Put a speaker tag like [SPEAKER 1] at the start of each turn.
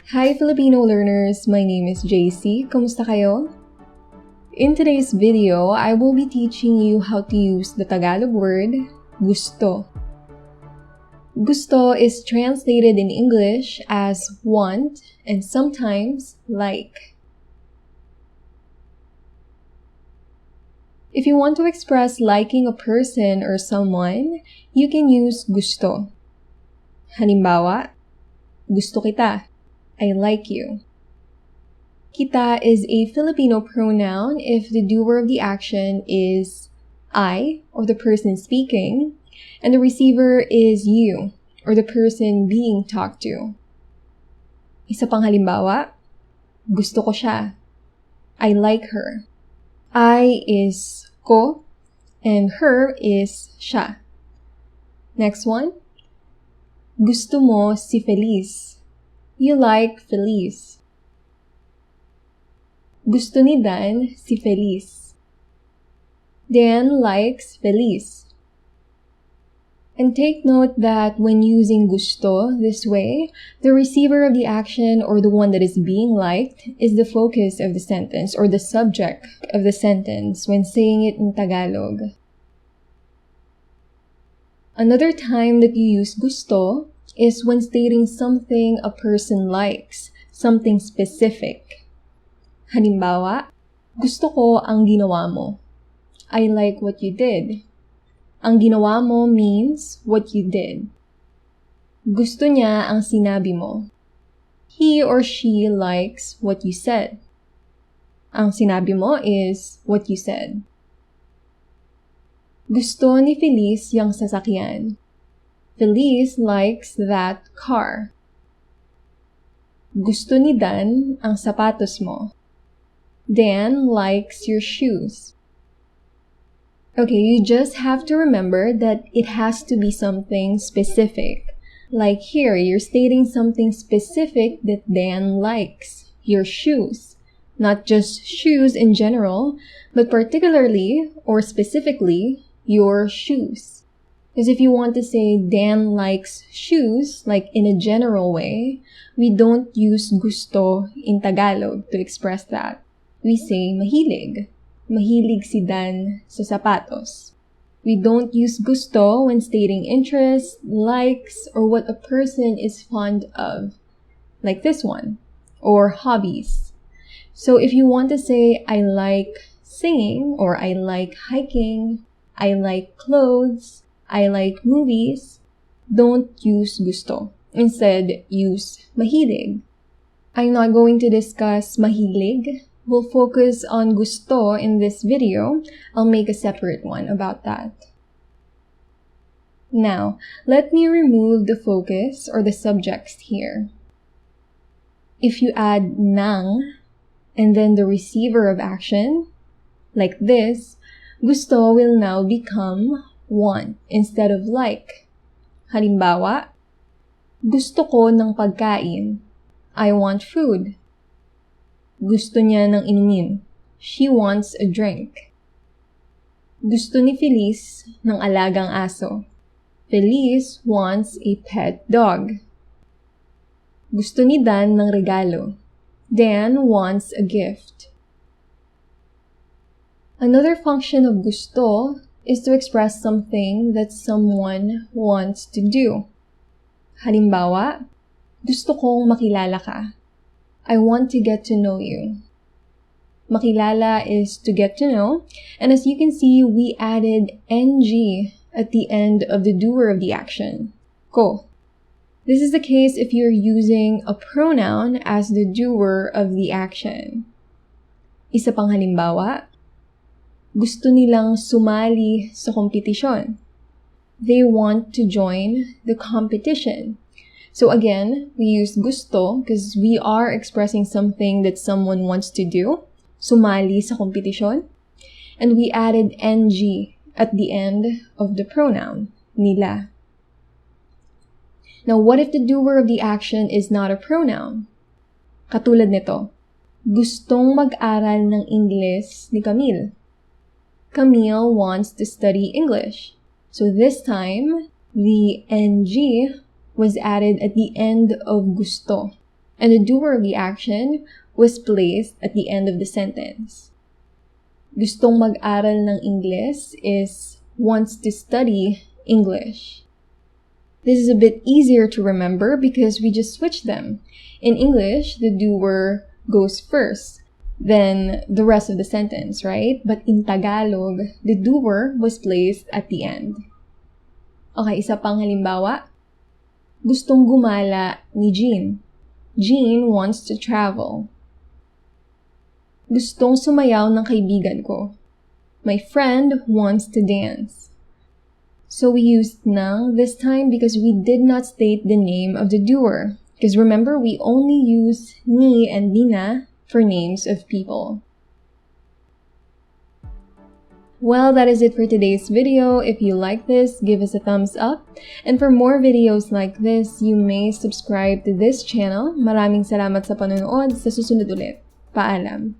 [SPEAKER 1] Hi Filipino learners! My name is JC. Kamusta kayo? In today's video, I will be teaching you how to use the Tagalog word gusto. Gusto is translated in English as want and sometimes like. If you want to express liking a person or someone, you can use gusto. Halimbawa, gusto kita. I like you. Kita is a Filipino pronoun if the doer of the action is I, or the person speaking, and the receiver is you, or the person being talked to. Isa pang halimbawa, gusto ko siya. I like her. I is ko, and her is siya. Next one, gusto mo si Feliz. You like Feliz. Gusto ni Dan si Feliz. Dan likes Feliz. And take note that when using gusto this way, the receiver of the action or the one that is being liked is the focus of the sentence or the subject of the sentence when saying it in Tagalog. Another time that you use gusto is when stating something a person likes, something specific. Halimbawa, gusto ko ang ginawa mo. I like what you did. Ang ginawa mo means what you did. Gusto niya ang sinabi mo. He or she likes what you said. Ang sinabi mo is what you said. Gusto ni Feliz yung sasakyan. Feliz likes that car. Gusto ni Dan ang sapatos mo. Dan likes your shoes. Okay, you just have to remember that it has to be something specific. Like here, you're stating something specific that Dan likes. Your shoes. Not just shoes in general, but particularly or specifically, your shoes. Because if you want to say Dan likes shoes, like in a general way, we don't use gusto in Tagalog to express that. We say mahilig. Mahilig si Dan sa sapatos. We don't use gusto when stating interest, likes, or what a person is fond of, like this one, or hobbies. So if you want to say, I like singing, or I like hiking, I like clothes, I like movies, don't use gusto. Instead, use mahilig. I'm not going to discuss mahilig. We'll focus on gusto in this video. I'll make a separate one about that. Now, let me remove the focus or the subjects here. If you add nang and then the receiver of action, like this, gusto will now become want instead of like. Halimbawa, gusto ko ng pagkain. I want food. Gusto niya ng inumin. She wants a drink. Gusto ni Feliz ng alagang aso. Feliz wants a pet dog. Gusto ni Dan ng regalo. Dan wants a gift. Another function of gusto is to express something that someone wants to do. Halimbawa, gusto kong makilala ka. I want to get to know you. Makilala is to get to know, and as you can see, we added ng at the end of the doer of the action, ko. This is the case if you're using a pronoun as the doer of the action. Isa pang halimbawa, gusto nilang sumali sa kompetisyon. They want to join the competition. So again, we use gusto because we are expressing something that someone wants to do, sumali sa kompetisyon. And we added ng at the end of the pronoun, nila. Now, what if the doer of the action is not a pronoun? Katulad nito, gustong mag-aral ng Ingles ni Camille. Camille wants to study English. So this time, the ng was added at the end of gusto. and the doer of the action was placed at the end of the sentence. Gustong mag-aral ng Ingles is wants to study English. This is a bit easier to remember because we just switch them. In English, the doer goes first, then the rest of the sentence, right? But in Tagalog, the doer was placed at the end. Okay, isa pang halimbawa. Gustong gumala ni Jean. Jean wants to travel. Gustong sumayaw ng kaibigan ko. My friend wants to dance. So we used ng this time because we did not state the name of the doer. Because remember, we only use ni and dina for names of people. Well, that is it for today's video. If you like this, give us a thumbs up. And for more videos like this, you may subscribe to this channel. Maraming salamat sa panonood. Sa susunod ulit. Paalam.